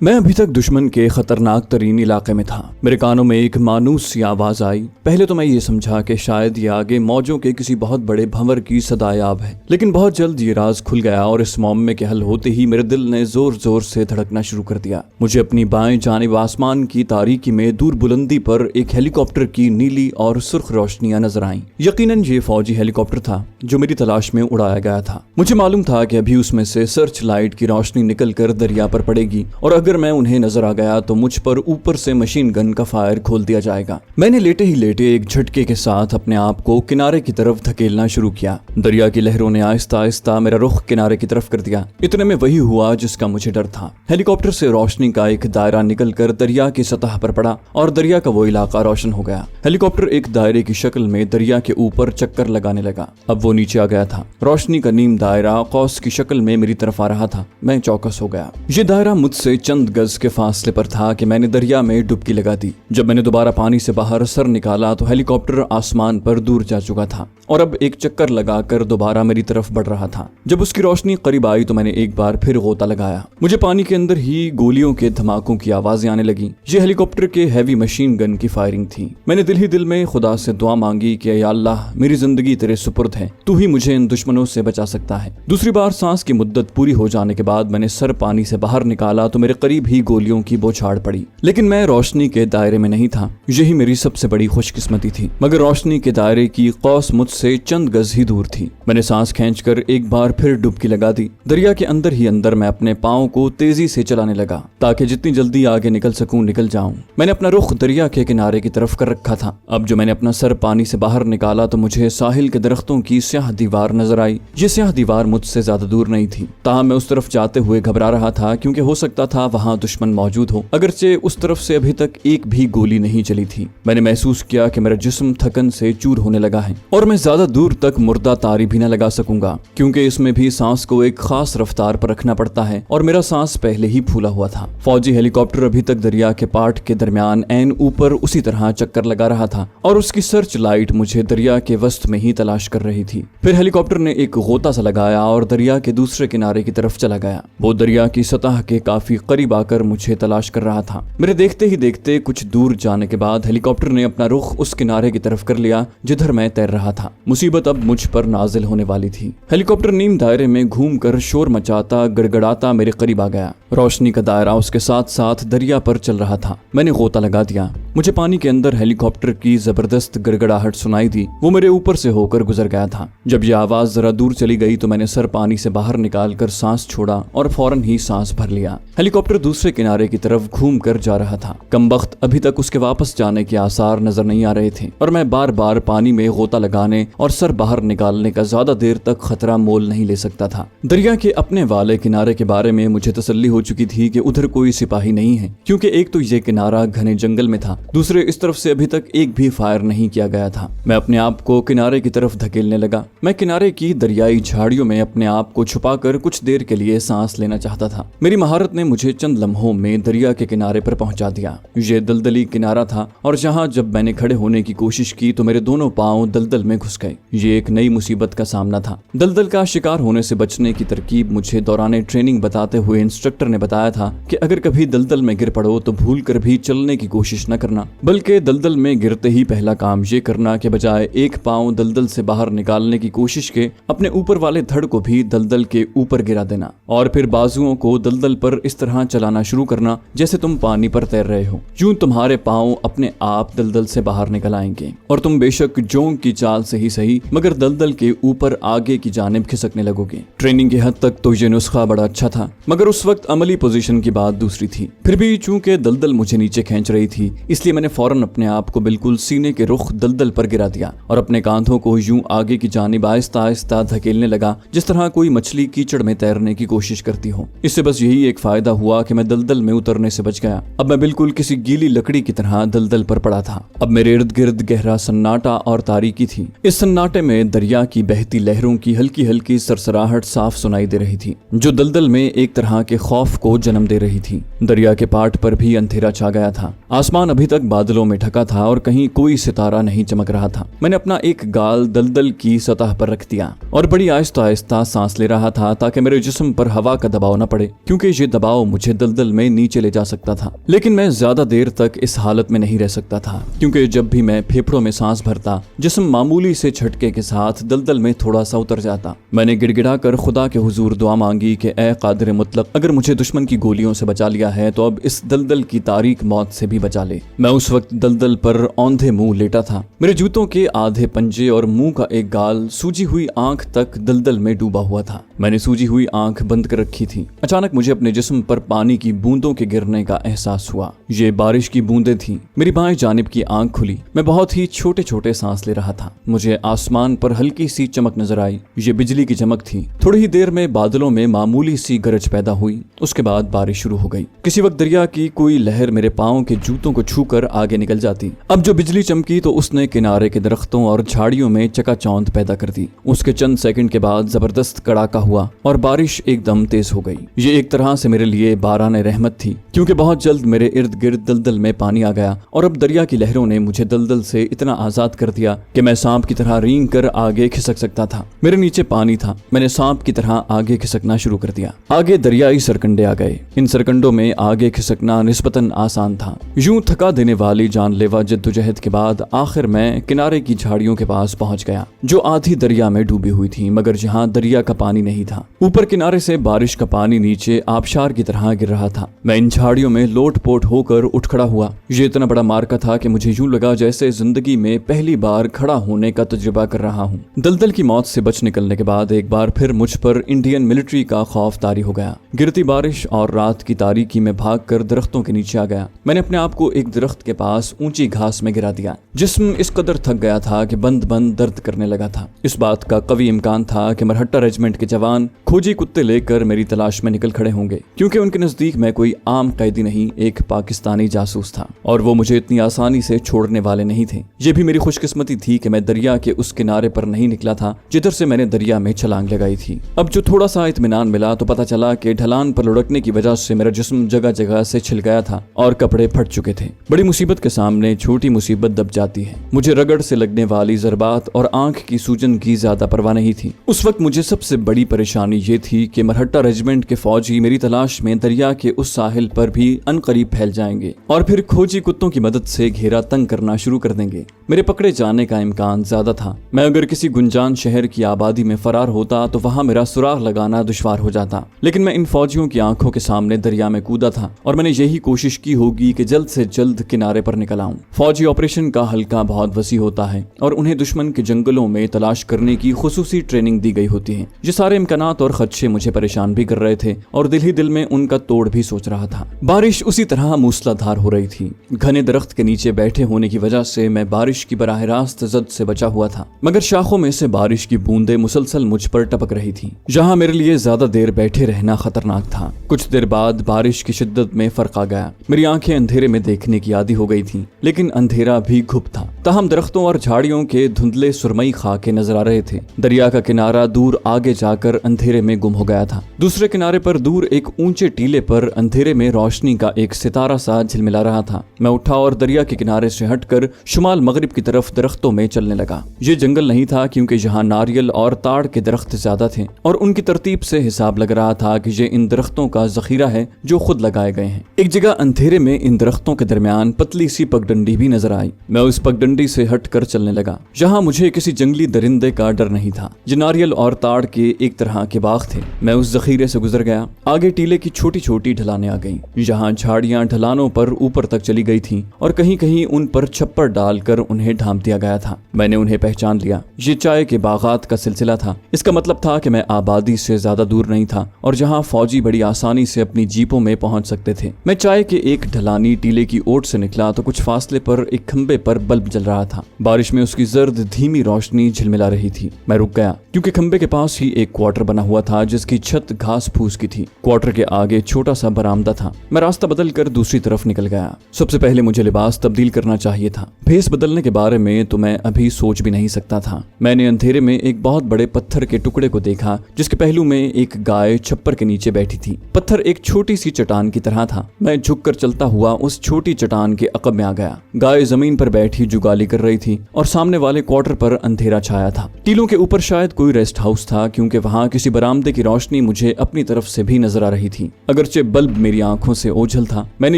मैं अभी तक दुश्मन के खतरनाक तरीन इलाके में था। मेरे कानों में एक मानूस सी आवाज आई। पहले तो मैं ये समझा कि शायद ये आगे मौजों के किसी बहुत बड़े भंवर की सदायाब है, लेकिन बहुत जल्द ये राज खुल गया और इस मौमे के हल होते ही मेरे दिल ने जोर जोर से धड़कना शुरू कर दिया। मुझे अपनी बाएं जानिब आसमान की तारीकी में दूर बुलंदी पर एक हेलीकॉप्टर की नीली और सुर्ख रोशनियां नजर आईं। यकीनन ये फौजी हेलीकॉप्टर था जो मेरी तलाश में उड़ाया गया था। मुझे मालूम था कि अभी उसमें से सर्च लाइट की रोशनी निकल कर दरिया पर पड़ेगी और अगर मैं उन्हें नजर आ गया तो मुझ पर ऊपर से मशीन गन का फायर खोल दिया जाएगा। मैंने लेटे ही लेटे एक झटके के साथ अपने आप को किनारे की तरफ धकेलना शुरू किया। दरिया की लहरों ने आहिस्ता आहिस्ता मेरा रुख किनारे की तरफ कर दिया। इतने में वही हुआ जिसका मुझे डर था। हेलीकॉप्टर से रोशनी का एक दायरा निकल कर दरिया की सतह पर पड़ा और दरिया का वो इलाका रोशन हो गया। हेलीकॉप्टर एक दायरे की शक्ल में दरिया के ऊपर चक्कर लगाने लगा। अब वो नीचे आ गया था। रोशनी का नीम दायरा कौस की शक्ल में मेरी तरफ आ रहा था। मैं चौकस हो गया। ये दायरा मुझसे चंद गज के फासले पर था कि मैंने दरिया में डुबकी लगा दी। जब मैंने दोबारा पानी से बाहर सर निकाला तो हेलीकॉप्टर आसमान पर दूर जा चुका था और अब एक चक्कर लगाकर दोबारा मेरी तरफ बढ़ रहा था। जब उसकी रोशनी करीब आई तो मैंने एक बार फिर गोता लगाया। मुझे पानी के अंदर ही गोलियों के धमाकों की आवाजें आने लगी। ये हेलीकॉप्टर के हैवी मशीन गन की फायरिंग थी। मैंने दिल ही दिल में खुदा से दुआ मांगी कि या अल्लाह, मेरी जिंदगी तेरे सुपुर्द है, तू ही मुझे इन दुश्मनों से बचा सकता है। दूसरी बार सांस की मुद्दत पूरी हो जाने के बाद मैंने सर पानी से बाहर निकाला तो मेरे करीब ही गोलियों की बौछार पड़ी, लेकिन मैं रोशनी के दायरे में नहीं था। यही मेरी सबसे बड़ी खुशकिस्मती थी। मगर रोशनी के दायरे की कौस मुझसे चंद गज ही दूर थी। मैंने सांस खींचकर एक बार फिर डुबकी लगा दी। दरिया के अंदर ही अंदर मैं अपने पांव को तेजी से चलाने लगा ताकि जितनी जल्दी आगे निकल सकूं निकल जाऊं। मैंने अपना रुख दरिया के किनारे की तरफ कर रखा था। अब जो मैंने अपना सर पानी से बाहर निकाला तो मुझे साहिल के दरख्तों की स्याह दीवार नजर आई। ये स्याह दीवार मुझसे ज्यादा दूर नहीं थी, ताहम मैं उस तरफ जाते हुए घबरा रहा था क्योंकि हो सकता था वहां दुश्मन मौजूद हो, अगरचे उस तरफ से अभी तक एक भी गोली नहीं चली थी। मैंने महसूस किया कि मेरा जिस्म थकन से चूर होने लगा है और मैं ज्यादा दूर तक मुर्दा तारी भी न लगा सकूंगा क्योंकि इसमें भी सांस को एक खास रफ्तार पर रखना पड़ता है और मेरा सांस पहले ही फूला हुआ था। फौजी हेलीकॉप्टर अभी तक दरिया के पाट के दरमियान ऐन ऊपर उसी तरह चक्कर लगा रहा था और उसकी सर्च लाइट मुझे दरिया के वस्त में ही तलाश कर रही थी। फिर हेलीकॉप्टर ने एक गोता सा लगाया और दरिया के दूसरे किनारे की तरफ चला गया। वो दरिया की सतह के काफी करीब आकर मुझे तलाश कर रहा था। मेरे देखते ही देखते कुछ दूर जाने के बाद हेलीकॉप्टर ने अपना रुख उस किनारे की तरफ कर लिया जिधर मैं तैर रहा था। मुसीबत अब मुझ पर नाजिल होने वाली थी। हेलीकॉप्टर नीम दायरे में घूमकर शोर मचाता गड़गड़ाता मेरे करीब आ गया। रोशनी का दायरा उसके साथ साथ दरिया पर चल रहा था। मैंने गोता लगा दिया। मुझे पानी के अंदर हेलीकॉप्टर की जबरदस्त गड़गड़ाहट सुनाई दी। वो मेरे ऊपर से होकर गुजर गया था। जब ये आवाज जरा दूर चली गई तो मैंने सर पानी से बाहर निकाल कर सांस छोड़ा और फौरन ही सांस भर लिया। हेलीकॉप्टर दूसरे किनारे की तरफ घूम कर जा रहा था। कमबख्त अभी तक उसके वापस जाने के आसार नजर नहीं आ रहे थे और मैं बार बार पानी में गोता लगाने और सर बाहर निकालने का ज्यादा देर तक खतरा मोल नहीं ले सकता था। दरिया के अपने वाले किनारे के बारे में मुझे तसल्ली हो चुकी थी कि उधर कोई सिपाही नहीं है क्योंकि एक तो ये किनारा घने जंगल में था, दूसरे इस तरफ से अभी तक एक भी फायर नहीं किया गया था। मैं अपने आप को किनारे की तरफ धकेलने लगा। मैं किनारे की दरियाई झाड़ियों में अपने आप को छुपाकर कुछ देर के लिए सांस लेना चाहता था। मेरी महारत ने मुझे चंद लम्हों में दरिया के किनारे पर पहुंचा दिया। ये दलदली किनारा था और जहां जब मैंने खड़े होने की कोशिश की तो मेरे दोनों पांव दलदल में घुस गए। ये एक नई मुसीबत का सामना था। दलदल का शिकार होने से बचने की तरकीब मुझे दौरान ट्रेनिंग बताते हुए इंस्ट्रक्टर ने बताया था कि अगर कभी दलदल में गिर पड़ो तो भूल कर भी चलने की कोशिश न करना, बल्कि दलदल में गिरते ही पहला काम ये करना कि बजाय एक पांव दलदल से बाहर निकालने की कोशिश के अपने ऊपर वाले धड़ को भी दलदल के ऊपर गिरा देना और फिर बाजुओं को दलदल पर इस तरह चलाना शुरू करना जैसे तुम पानी पर तैर रहे हो। यूं तुम्हारे पांव अपने आप दलदल से बाहर निकल आएंगे और तुम बेशक जोंक की चाल से ही सही मगर दलदल के ऊपर आगे की जानिब खिसकने लगोगे। ट्रेनिंग की हद तक तो ये नुस्खा बड़ा अच्छा था मगर उस वक्त अमली पोजीशन की बात दूसरी थी। फिर भी चूंकि दलदल मुझे नीचे खींच रही थी इसलिए मैंने फौरन अपने आप को बिल्कुल सीने के रुख दलदल पर गिरा दिया और अपने कांधों को यूं आगे की जानिब आहिस्ता आहिस्ता धकेलने लगा जिस तरह कोई मछली कीचड़ में तैरने की कोशिश करती हो। इससे बस यही एक फायदा हुआ कि मैं दलदल में उतरने से बच गया। अब मैं बिल्कुल किसी गीली लकड़ी की तरह दलदल पर पड़ा था। अब मेरे इर्द गिर्द गहरा सन्नाटा और तारीकी थी। इस सन्नाटे में दरिया की बहती लहरों की हल्की हल्की सरसराहट साफ सुनाई दे रही थी, जो दलदल में एक तरह के खौफ को जन्म दे रही थी। दरिया के पाट पर भी अंधेरा छा गया था। आसमान अभी तक बादलों में ढका था और कहीं कोई सितारा नहीं चमक रहा था। मैंने अपना एक गाल दलदल की सतह पर रख दिया और बड़ी आहिस्ता आहिस्ता सांस ले रहा था ताकि मेरे जिस्म पर हवा का दबाव न पड़े, क्योंकि ये दबाव मुझे दलदल में नीचे ले जा सकता था। लेकिन मैं ज्यादा देर तक इस हालत में नहीं रह सकता था, क्योंकि जब भी मैं फेफड़ों में सांस भरता जिस्म मामूली से झटके के साथ दलदल में थोड़ा सा उतर जाता। मैंने गिड़गिड़ा कर खुदा के हुजूर दुआ मांगी कि ए कादिर मुतलक, अगर मुझे दुश्मन की गोलियों से बचा लिया है तो अब इस दलदल की तारीक मौत से भी बचा ले। मैं उस वक्त दलदल पर औंधे मुंह लेटा था। मेरे जूतों के आधे पंजे और मुंह का एक गाल सूजी हुई आंख तक दलदल में डूबा हुआ था। मैंने सूजी हुई आंख बंद कर रखी थी। अचानक मुझे अपने जिस्म पर पानी की बूंदों के गिरने का एहसास हुआ। ये बारिश की बूंदें थीं। मेरी बाएं जानिब की आंख खुली। मैं बहुत ही छोटे छोटे सांस ले रहा था। मुझे आसमान पर हल्की सी चमक नजर आई। ये बिजली की चमक थी। थोड़ी ही देर में बादलों में मामूली सी गरज पैदा हुई। उसके बाद बारिश शुरू हो गई। किसी वक्त दरिया की कोई लहर मेरे पांव के जूतों को छूकर आगे निकल जाती। अब जो बिजली चमकी तो उसने किनारे के दरख्तों और झाड़ियों में चकाचौंध पैदा कर दी। उसके चंद सेकंड के बाद जबरदस्त कड़ाका हुआ और बारिश एकदम तेज हो गई। ये एक तरह से मेरे लिए बाराने रहमत थी, क्योंकि बहुत जल्द मेरे इर्द गिर्द दलदल में पानी आ गया और अब दरिया की लहरों ने मुझे दलदल से इतना आजाद कर दिया कि मैं सांप की तरह रेंग कर आगे खिसक सकता था। मेरे नीचे पानी था। मैंने सांप की तरह आगे खिसकना शुरू कर दिया। आगे दरियाई सरकंडे आ गए। इन सरकंडों में आगे खिसकना निस्बतन आसान था। यूं थका देने वाली जानलेवा जद्दोजहद के बाद आखिर मैं किनारे की झाड़ियों के पास पहुंच गया, जो आधी दरिया में डूबी हुई थी, मगर जहां दरिया का पानी नहीं था। ऊपर किनारे से बारिश का पानी नीचे आबशार की तरह गिर रहा था। मैं इन झाड़ियों में लोटपोट होकर उठ खड़ा हुआ। ये इतना बड़ा मार्का था कि मुझे यूं लगा जैसे जिंदगी में पहली बार खड़ा होने का तजुर्बा कर रहा हूँ। दलदल की मौत से बच निकलने के बाद एक बार फिर मुझ पर इंडियन मिलिट्री का खौफ तारी हो गया। गिरती बारिश और रात की तारीकी में भागकर दरख्तों के नीचे आ गया। मैंने अपने आप को एक दरख्त के पास ऊंची घास में गिरा दिया। जिस्म इस कदर थक गया था कि बंद बंद दर्द करने लगा था। इस बात का कवी इम्कान था कि मरहट्टा रेजिमेंट के जवान खोजी कुत्ते लेकर मेरी तलाश में निकल खड़े होंगे, क्योंकि उनके नजदीक मैं कोई आम कैदी नहीं, एक पाकिस्तानी जासूस था और वो मुझे इतनी आसानी से छोड़ने वाले नहीं थे। ये भी मेरी खुशकिस्मती थी कि मैं दरिया के उस किनारे पर नहीं निकला था जिधर से मैंने दरिया में छलांग लगाई थी। अब जो थोड़ा सा इत्मीनान मिला तो पता चला कि ढलान पर लुढ़कने की वजह से मेरा जिस्म जगह जगह से छिल गया था और कपड़े फट चुके थे। बड़ी मुसीबत के सामने छोटी मुसीबत दब जाती है। मुझे रगड़ से लगने वाली जरबात और आंख की सूजन की ज्यादा परवाह नहीं थी। उस वक्त मुझे सबसे बड़ी परेशानी ये थी कि मरहट्टा रेजिमेंट के फौजी मेरी तलाश में दरिया के उस साहिल पर भी अनकरीब फैल जाएंगे और फिर खोजी कुत्तों की मदद से घेरा तंग करना शुरू कर देंगे। मेरे पकड़े जाने का इम्कान ज्यादा था। मैं अगर किसी गुंजान शहर की आबादी में फरार होता तो वहां मेरा सुराग लगाना दुश्वार हो जाता, लेकिन मैं इन फौजियों की आंखों के सामने दरिया में कूदा था और मैंने यही कोशिश की होगी कि जल्द से जल्द किनारे पर निकल आऊं। फौजी ऑपरेशन का हल्का बहुत वसी होता है और उन्हें दुश्मन के जंगलों में तलाश करने की खुसूसी ट्रेनिंग दी गई होती है। ये सारे इम्कानात और खदशे मुझे परेशान भी कर रहे थे और दिल ही दिल में उनका तोड़ भी सोच रहा था। बारिश उसी तरह मूसलाधार हो रही थी। घने दरख्त के नीचे बैठे होने की वजह से मैं बारिश की बराह रास्त जद से बचा हुआ था, मगर शाखों में से बारिश की बूंदें मुसलसल मुझ पर टपक रही थी, जहां मेरे लिए ज्यादा देर बैठे रहना खतरनाक था। कुछ देर बाद बारिश की शिद्दत में फर्क आ गया। मेरी आंखें अंधेरे में देखने की आदी हो गई थीं, लेकिन अंधेरा भी घुप था। ताहम दरख्तों और झाड़ियों के धुंधले सुरमई खाके नजर आ रहे थे। दरिया का किनारा दूर आगे जाकर अंधेरे में गुम हो गया था। दूसरे किनारे पर दूर एक ऊंचे टीले पर अंधेरे में रोशनी का एक सितारा सा झिलमिला रहा था। मैं उठा और दरिया के किनारे से हटकर शुमाल मगरिब की तरफ दरख्तों में चलने लगा। ये जंगल नहीं था, क्योंकि यहाँ नारियल और ताड़ के दरख्त ज्यादा थे और उनकी तरतीब से हिसाब लग रहा था कि ये इन दरख्तों का जखीरा है जो खुद लगाए गए हैं। एक जगह अंधेरे में इन दरख्तों के दरमियान पतली सी पगडंडी भी नजर आई। मैं उस पगडंडी से हटकर चलने लगा। यहाँ मुझे किसी जंगली दरिंदे का डर नहीं था। ये नारियल और ताड़ के एक तरह के बाग थे। मैं उस जखीरे से गुजर गया। आगे टीले की छोटी छोटी ढलानें आ गईं, जहाँ झाड़ियां ढलानों पर ऊपर तक चली गई थीं और कहीं कहीं उन पर छप्पर डालकर उन्हें ढांप दिया गया था। मैंने उन्हें पहचान लिया। ये चाय के बागात का सिलसिला था। इसका मतलब था कि मैं आबादी से ज्यादा दूर नहीं था और जहाँ फौजी बड़ी आसानी से अपनी जीपों में पहुंच सकते थे। मैं चाय के एक ढलानी टीले की ओट से निकला तो कुछ फासले पर एक खंबे पर बल्ब जल रहा था। बारिश में उसकी जर्द धीमी रोशनी झिलमिला रही थी। मैं रुक गया, क्योंकि खंबे के पास ही एक क्वार्टर बना हुआ था जिसकी छत घास फूस की थी। क्वार्टर के आगे छोटा सा बरामदा था। मैं रास्ता बदल कर दूसरी तरफ निकल गया। सबसे पहले मुझे लिबास तब्दील करना चाहिए था। भेस बदलने के बारे में तो मैं अभी सोच सोच भी नहीं सकता था। मैंने अंधेरे में एक बहुत बड़े पत्थर के टुकड़े को देखा जिसके पहलू में एक गाय छप्पर के नीचे बैठी थी। पत्थर एक छोटी सी चट्टान की तरह था। मैं झुककर चलता हुआ उस छोटी चट्टान के अकब में आ गया। गाय जमीन पर बैठी जुगाली कर रही थी और सामने वाले क्वार्टर पर अंधेरा छाया था। टीलों के ऊपर शायद कोई रेस्ट हाउस था, क्योंकि वहां किसी बरामदे की रोशनी मुझे अपनी तरफ से भी नजर आ रही थी। अगरचे बल्ब मेरी आंखों से ओझल था, मैंने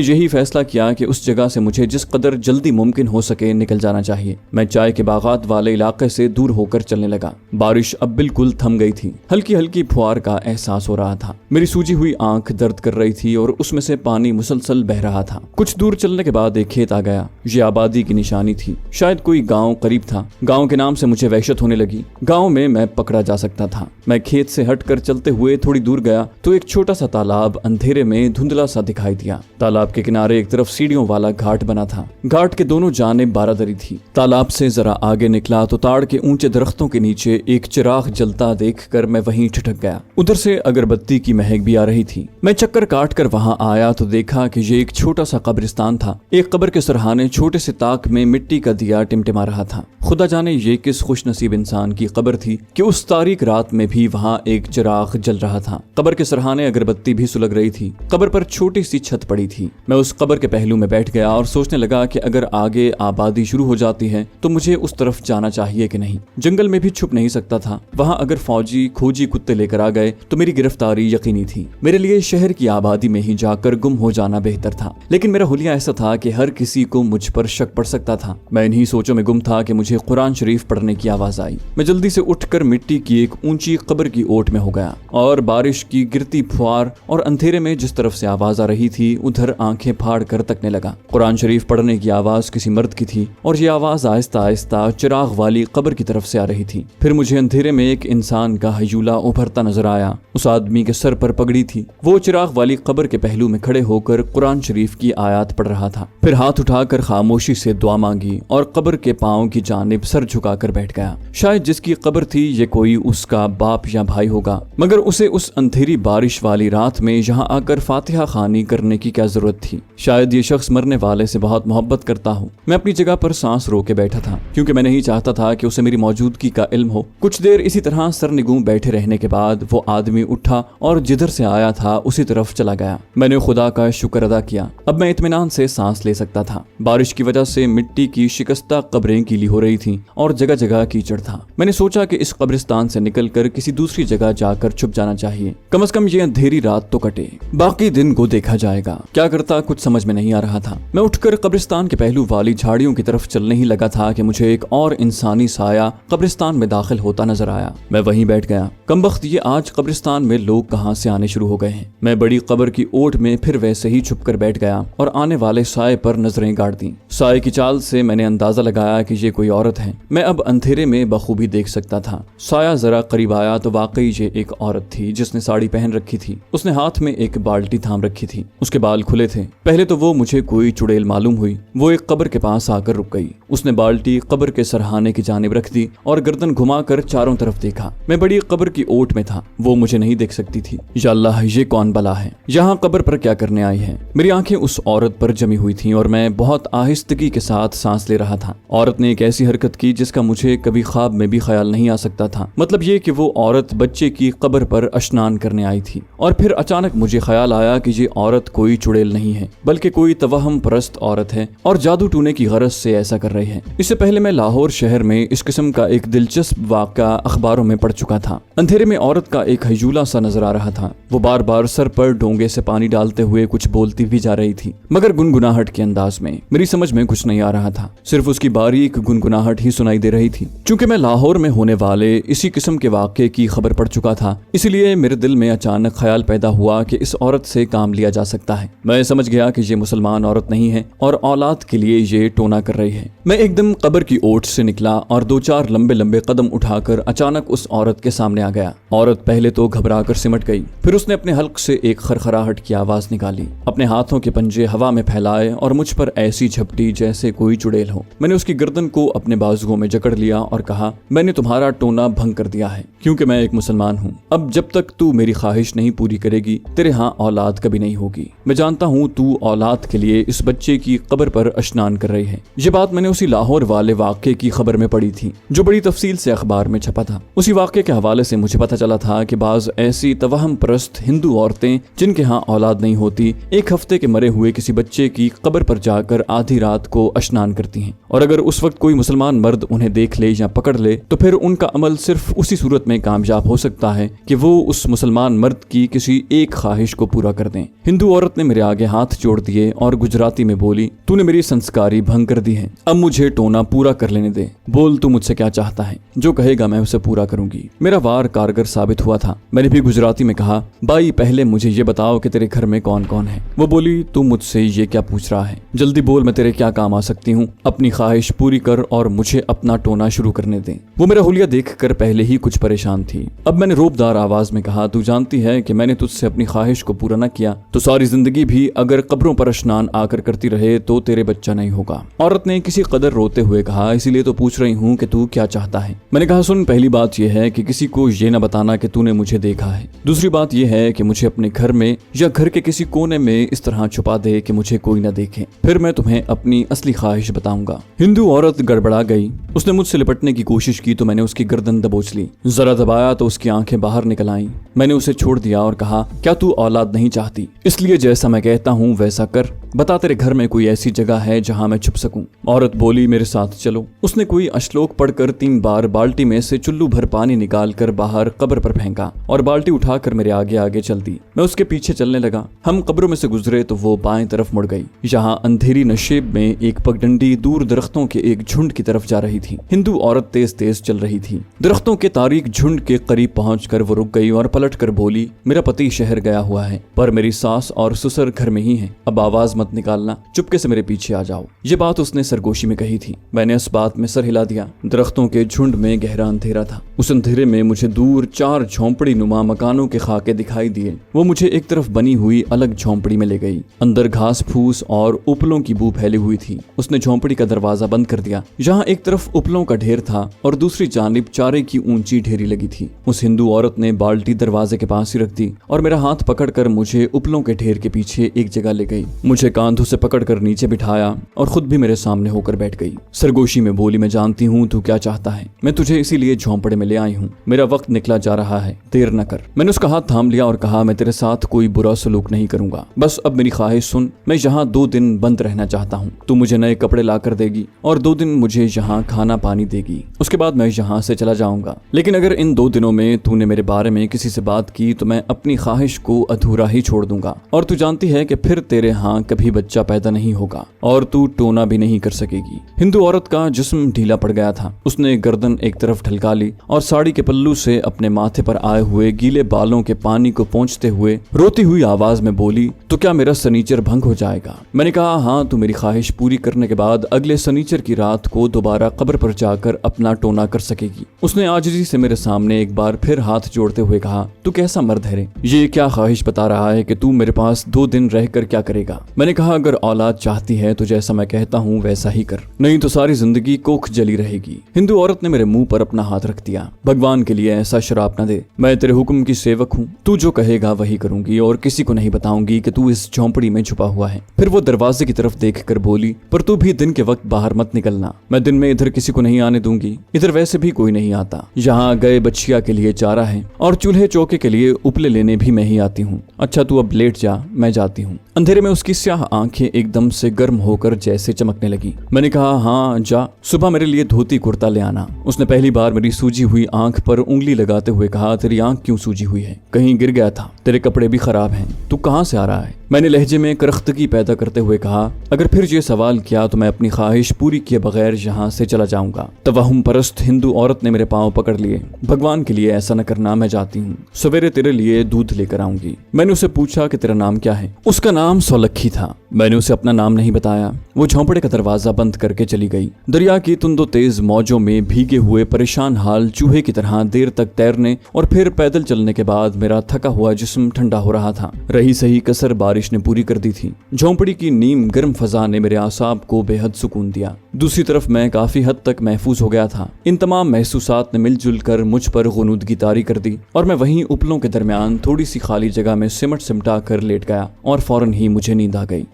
यही फैसला किया कि उस जगह से मुझे जिस कदर जल्दी मुमकिन हो सके निकल जाना चाहिए। मैं चाय के बागात वाले इलाके से दूर होकर चलने लगा। बारिश अब बिल्कुल थम गई थी। हल्की हल्की फुहार का एहसास हो रहा था। मेरी सूजी हुई आंख दर्द कर रही थी और उसमें से पानी मुसलसल बह रहा था। कुछ दूर चलने के बाद एक खेत आ गया। ये आबादी की निशानी थी। शायद कोई गांव करीब था। गांव के नाम से मुझे वहशत होने लगी। गांव में मैं पकड़ा जा सकता था। मैं खेत से हटकर चलते हुए थोड़ी दूर गया तो एक छोटा सा तालाब अंधेरे में धुंधला सा दिखाई दिया। तालाब के किनारे एक तरफ सीढ़ियों वाला घाट बना था। घाट के दोनों जानिब बारादरी थी। तालाब से जरा आगे निकला तो ताड़ के ऊंचे दरख्तों के नीचे एक चिराग जलता देखकर मैं वहीं ठिठक गया। उधर से अगरबत्ती की महक भी आ रही थी। मैं चक्कर काट कर वहां आया तो देखा कि ये एक छोटा सा कब्रिस्तान था। एक कब्र के सरहाने छोटे से ताक में मिट्टी का दिया टिमटिमा रहा था। खुदा जाने ये किस खुशनसीब इंसान की कब्र थी कि उस तारीक रात में भी वहां एक चिराग जल रहा था। कब्र के सरहाने अगरबत्ती भी सुलग रही थी। कब्र पर छोटी सी छत पड़ी थी। मैं उस कब्र के पहलू में बैठ गया और सोचने लगा कि अगर आगे आबादी शुरू हो जाती है तो मुझे उस तरफ जाना चाहिए कि नहीं। जंगल में भी छुप नहीं सकता था। वहां अगर फौजी खोजी कुत्ते लेकर आ गए तो मेरी गिरफ्तारी यकीनी थी। मेरे लिए शहर की आबादी में ही जाकर गुम हो जाना बेहतर था। लेकिन मेरा हुलिया ऐसा था कि हर किसी को मुझ पर शक पड़ सकता था। मैं इन्हीं सोचों में गुम था कि मुझे कुरान शरीफ पढ़ने की आवाज आई। मैं जल्दी से उठकर मिट्टी की एक ऊंची कब्र की ओट में हो गया और बारिश की गिरती फुहार और अंधेरे में जिस तरफ से आवाज आ रही थी उधर आंखें फाड़ कर तकने लगा। कुरान शरीफ पढ़ने की आवाज किसी मर्द की थी और ये आवाज आहिस्ता आहिस्ता चिराग वाली कब्र की तरफ से आ रही थी। फिर मुझे अंधेरे में एक इंसान का हयूला उभरता नजर आया। उस आदमी के सर पर पगड़ी थी। वो चिराग वाली कब्र के पहलू में खड़े होकर कुरान शरीफ की आयत पढ़ रहा था। फिर हाथ उठाकर खामोशी से दुआ मांगी और कब्र के पांव की जानिब सर झुकाकर बैठ गया। शायद जिसकी कब्र थी ये कोई उसका बाप या भाई होगा, मगर उसे उस अंधेरी बारिश वाली रात में यहाँ आकर फातिहा खानी करने की क्या जरूरत थी। शायद ये शख्स मरने वाले से बहुत मोहब्बत करता हो। मैं अपनी जगह पर सांस रोके बैठा था क्योंकि मैं नहीं चाहता था कि उसे मेरी मौजूदगी का इल्म हो। कुछ देर इसी तरह सरनिगूं बैठे रहने के बाद वो आदमी उठा और जिधर से आया था उसी तरफ चला गया। मैंने खुदा का शुक्र अदा किया। अब मैं इत्मीनान से सांस ले सकता था। बारिश की वजह से मिट्टी की शिकस्ता कब्रें गीली हो रही थीं और जगह जगह कीचड़ था। मैंने सोचा कि इस कब्रिस्तान से निकलकर किसी दूसरी जगह जाकर छुप जाना चाहिए। कम से कम ये अंधेरी रात तो कटे, बाकी दिन को देखा जाएगा। क्या करता कुछ समझ में नहीं आ रहा था। मैं उठकर कब्रिस्तान के पहलू वाली झाड़ियों की तरफ चलने ही लगा था कि मुझे एक और इंसानी साया कब्रिस्तान में दाखिल होता नजर आया। मैं वहीं बैठ गया। कमबख्त ये आज कब्रिस्तान में लोग कहां से आने शुरू हो गए हैं। मैं बड़ी कब्र की ओट में फिर वैसे ही छुपकर बैठ गया और आने वाले साए पर नजरें गाड़ दी। साए की चाल से मैंने अंदाजा लगाया कि ये कोई औरत है। मैं अब अंधेरे में बखूबी देख सकता था। साया जरा करीब आया तो वाकई ये एक औरत थी जिसने साड़ी पहन रखी थी। उसने हाथ में एक बाल्टी थाम रखी थी। उसके बाल खुले थे। पहले तो वो मुझे कोई चुड़ैल मालूम हुई। वो एक कब्र के पास आकर रुक गई। उसने बाल्टी कब्र के सरहाने की जानिब रख दी और गर्दन घुमाकर चारों तरफ देखा। मैं बड़ी कब्र की ओट में था। वो मुझे नहीं देख सकती थी। या अल्लाह, ये कौन बला है? यहाँ कब्र पर क्या करने आई है? मेरी आंखें उस औरत पर जमी हुई थीं और मैं बहुत आहिस्तगी के साथ सांस ले रहा था। औरत ने एक ऐसी हरकत की जिसका मुझे कभी ख्वाब में भी ख्याल नहीं आ सकता था। मतलब ये कि वो औरत बच्चे की कब्र पर स्नान करने आई थी। और फिर अचानक मुझे ख्याल आया कि ये औरत कोई चुड़ैल नहीं है बल्कि कोई तवहम परस्त औरत है और जादू टूने की गरज से ऐसा कर रही है। इससे पहले मैं लाहौर शहर में इस किस्म का एक दिलचस्प वाक़या अखबारों में पढ़ चुका था। अंधेरे में औरत का एक हजूला सा नजर आ रहा था। वो बार बार सर पर डोंगे से पानी डालते हुए कुछ बोलती भी जा रही थी, मगर गुनगुनाहट के अंदाज में। मेरी समझ में कुछ नहीं आ रहा था। सिर्फ उसकी बारीक गुनगुनाहट ही सुनाई दे रही थी। चूंकि मैं लाहौर में होने वाले इसी किस्म के वाक़े की खबर पढ़ चुका था, इसलिए मेरे दिल में अचानक ख्याल पैदा हुआ कि इस औरत से काम लिया जा सकता है। मैं समझ गया कि ये मुसलमान औरत नहीं है और औलाद के लिए ये टोना कर रही है। मैं एकदम कब्र की ओट से निकला और दो चार लंबे लंबे कदम उठाकर अचानक उस औरत के सामने आ गया। औरत पहले तो घबराकर सिमट गई, फिर उसने अपने हल्क से एक खरखराहट की आवाज निकाली, अपने हाथों के पंजे हवा में फैलाए और मुझ पर ऐसी झपटी जैसे कोई चुड़ैल हो। मैंने उसकी गर्दन को अपने बाजुओं में जकड़ लिया और कहा, मैंने तुम्हारा टोना भंग कर दिया है क्योंकि मैं एक मुसलमान हूँ। अब जब तक तू मेरी ख्वाहिश नहीं पूरी करेगी तेरे यहाँ औलाद कभी नहीं होगी। मैं जानता हूँ तू औलाद के लिए इस बच्चे की कब्र पर स्नान कर रही है। ये बात मैंने उसी लाहौर वाले वाक़े की खबर में पढ़ी थी जो बड़ी तफसील से अखबार में छपा था। उसी वाक़े के हवाले से मुझे पता चला था कि बाज ऐसी तवहम परस्त हिंदू औरतें जिनके यहाँ औलाद नहीं होती, एक हफ्ते के मरे हुए किसी बच्चे की कब्र पर जाकर आधी रात को स्नान करती हैं, और अगर उस वक्त कोई मुसलमान मर्द उन्हें देख ले या पकड़ ले तो फिर उनका अमल सिर्फ उसी सूरत में कामयाब हो सकता है कि वो उस मुसलमान मर्द की किसी एक ख्वाहिश को पूरा कर दें। हिंदू औरत ने मेरे आगे हाथ जोड़ दिए और गुजराती में बोली, तूने मेरी संस्कारी भंग कर दी है, अब मुझे टोना पूरा कर लेने दे। बोल तू मुझसे क्या चाहता है, जो कहेगा मैं उसे पूरा करूंगी। मेरा वार कारगर साबित हुआ था। मैंने भी गुजराती में कहा, बाई पहले मुझे ये बताओ कि तेरे घर में कौन कौन है। वो बोली, तू मुझसे ये क्या पूछ रहा है, जल्दी बोल, मैं तेरे क्या काम आ सकती हूँ। अपनी ख्वाहिश पूरी कर और मुझे अपना टोना शुरू करने दे। वो मेरा हुलिया देख कर पहले ही कुछ परेशान थी। अब मैंने रोबदार आवाज में कहा, तू जानती है कि मैंने तुझसे अपनी ख्वाहिश को पूरा न किया तो सारी जिंदगी भी अगर कब्रों पर स्नान आकर करती रहे तो तेरे बच्चा नहीं होगा। औरत ने किसी कदर रोते हुए कहा, इसीलिए तो पूछ रही हूँ कि तू क्या चाहता है। मैंने कहा, सुन, पहली बात यह है कि किसी को ये न बताना कि तूने मुझे देखा है। दूसरी बात यह है कि मुझे अपने घर में या घर के किसी कोने में इस तरह छुपा दे कि मुझे कोई न देखे, फिर मैं तुम्हें अपनी असली ख्वाहिश बताऊंगा। हिंदू औरत गड़बड़ा गई। उसने मुझसे लिपटने की कोशिश की तो मैंने उसकी गर्दन दबोच ली। जरा दबाया तो उसकी आंखें बाहर निकल आईं। मैंने उसे छोड़ दिया और कहा, क्या तू औलाद नहीं चाहती? इसलिए जैसा मैं कहता हूँ वैसा कर। बता, तेरे घर में कोई ऐसी जगह है जहाँ मैं छुप सकूं? औरत बोली, मेरे साथ चलो। उसने कोई श्लोक पढ़कर 3 बार बाल्टी में से चुल्लू भर पानी निकालकर बाहर कब्र पर फेंका और बाल्टी उठाकर मेरे आगे आगे चल दी। मैं उसके पीछे चलने लगा। हम कब्रों में से गुजरे तो वो बाएं तरफ मुड़ गई। यहाँ अंधेरी नशेब में एक पगडंडी दूर दरख्तों के एक झुंड की तरफ जा रही थी। हिंदू औरत तेज तेज चल रही थी। दरख्तों के तारीक झुंड के करीब पहुंचकर वो रुक गई और पलट कर बोली, मेरा पति शहर गया हुआ है पर मेरी सास और ससुर घर में ही हैं। अब आवाज मत निकालना, चुपके से मेरे पीछे आ जाओ। ये बात उसने सरगोशी में कही थी। मैंने इस बात में सर हिला दिया। दरख्तों के झुंड में गहरा अंधेरा था। उस अंधेरे में मुझे दूर 4 झोंपड़ी नुमा मकानों के खाके दिखाई दिए। वो मुझे एक तरफ बनी हुई अलग झोंपड़ी में ले गई। अंदर घास फूस और उपलों की बू फैली हुई थी। उसने झोंपड़ी का दरवाजा बंद कर दिया। यहाँ एक तरफ उपलों का ढेर था और दूसरी जानिब चारे की ऊंची ढेरी लगी थी। उस हिंदू औरत ने बाल्टी दरवाजे के पास ही रख दी और मेरा हाथ पकड़कर मुझे उपलों के ढेर के पीछे एक जगह ले गई। मुझे कांधों से पकड़कर नीचे बिठाया और खुद भी मेरे सामने होकर बैठ गई। सरगोशी में बोली, मैं जानती हूँ तू क्या चाहता है। मैं तुझे इसीलिए झोंपड़े में ले आई हूँ। मेरा वक्त निकला जा रहा है, देर न कर। मैंने उसका हाथ थाम लिया और कहा, मैं तेरे साथ कोई बुरा सलूक नहीं करूंगा। बस अब मेरी ख्वाहिश सुन। मैं यहाँ 2 दिन बंद रहना चाहता हूँ। तू मुझे नए कपड़े ला कर देगी और 2 दिन मुझे यहाँ खाना पानी देगी। उसके बाद मैं यहाँ से चला जाऊंगा। लेकिन अगर इन 2 दिनों में तूने मेरे बारे में किसी से बात की तो मैं अपनी ख्वाहिश को अधूरा ही छोड़ दूंगा। और तू जानती है कि फिर तेरे यहाँ कभी बच्चा पैदा नहीं होगा और तू टोना भी नहीं कर सकेगी। हिंदू औरत का जिस्म ढीला पड़ गया था। उसने गर्दन एक तरफ ढलका ली और साड़ी के पल्लू से अपने माथे पर आए हुए गीले बालों के पानी को पोंछते हुए रोती हुई आवाज में बोली, तो क्या मेरा सनीचर भंग हो जाएगा? मैंने कहा, हाँ, तू मेरी ख्वाहिश पूरी करने के बाद अगले सनीचर की रात को दोबारा कब्र पर जाकर अपना टोना कर सकेगी। उसने आजिज़ी से मेरे सामने एक बार फिर हाथ जोड़ते हुए कहा, तू कैसा मर्द है रे? ये क्या ख्वाहिश बता रहा है कि तू मेरे पास 2 दिन रहकर क्या करेगा? मैंने कहा, अगर औलाद चाहती है तो जैसा मैं कहता हूँ वैसा ही कर, नहीं तो सारी जिंदगी कोख जली रहेगी। हिंदू औरत ने मेरे मुंह पर अपना हाथ रख दिया। भगवान के लिए ऐसा शराब न दे। मैं तेरे हुक्म की सेवक हूँ। तू जो कहेगा वही करूंगी और किसी को नहीं बताऊंगी कि तू इस झोंपड़ी में छुपा हुआ है। फिर वो दरवाजे की तरफ देख कर बोली, पर तू भी दिन के वक्त बाहर मत निकलना। मैं दिन में इधर किसी को नहीं आने दूंगी। इधर वैसे भी कोई नहीं आता। यहाँ गए बच्चिया के लिए चारा है और चूल्हे चौके के लिए उपले लेने भी मैं ही आती हूँ। अच्छा, तू अब लेट जा, मैं जाती हूँ। अंधेरे में उसकी स्याह आंखें एकदम से गर्म होकर जैसे चमकने लगी। मैंने कहा, हाँ जा, सुबह मेरे लिए धोती कुर्ता ले आना। उसने पहली बार मेरी सूजी हुई आंख पर उंगली लगाते हुए कहा, तेरी आंख क्यों सूजी हुई है? कहीं गिर गया था? तेरे कपड़े भी खराब हैं। तू कहाँ से आ रहा है? मैंने लहजे में करख्तगी पैदा करते हुए कहा, अगर फिर ये सवाल किया तो मैं अपनी ख्वाहिश पूरी किए बगैर यहाँ से चला जाऊंगा। तवहुम परस्त हिंदू औरत ने मेरे पांव पकड़ लिए। भगवान के लिए ऐसा न करना, मैं जाती हूँ। सवेरे तेरे लिए दूध लेकर आऊंगी। मैंने उसे पूछा कि तेरा नाम क्या है? उसका नाम सौलखी था। मैंने उसे अपना नाम नहीं बताया। वो झोंपड़े का दरवाजा बंद करके चली गई। दरिया की तुंदो तेज मौजों में भीगे हुए परेशान हाल चूहे की तरह देर तक तैरने और फिर पैदल चलने के बाद मेरा थका हुआ जिस्म ठंडा हो रहा था। रही सही कसर बारिश ने पूरी कर दी थी। झोंपड़ी की नीम गर्म फजा ने मेरे आसाब को बेहद सुकून दिया। दूसरी तरफ मैं काफी हद तक महफूज हो गया था। इन तमाम महसूसात ने मिलजुल कर मुझ पर गुनूदगी तारी कर दी और मैं वहीं उपलों के दरमियान थोड़ी सी खाली जगह में सिमट सिमटा कर लेट गया और फौरन ही मुझे नींद आ गई।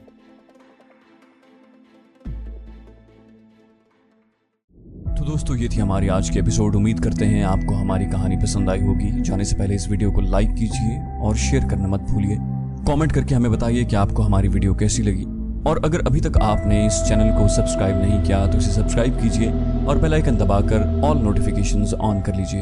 तो दोस्तों ये थी हमारी आज की एपिसोड। उम्मीद करते हैं आपको हमारी कहानी पसंद आई होगी। जाने से पहले इस वीडियो को लाइक कीजिए और शेयर करना मत भूलिए। कमेंट करके हमें बताइए कि आपको हमारी वीडियो कैसी लगी। और अगर अभी तक आपने इस चैनल को सब्सक्राइब नहीं किया तो इसे सब्सक्राइब कीजिए और बेल आइकन दबाकर ऑल नोटिफिकेशंस ऑन कर लीजिए।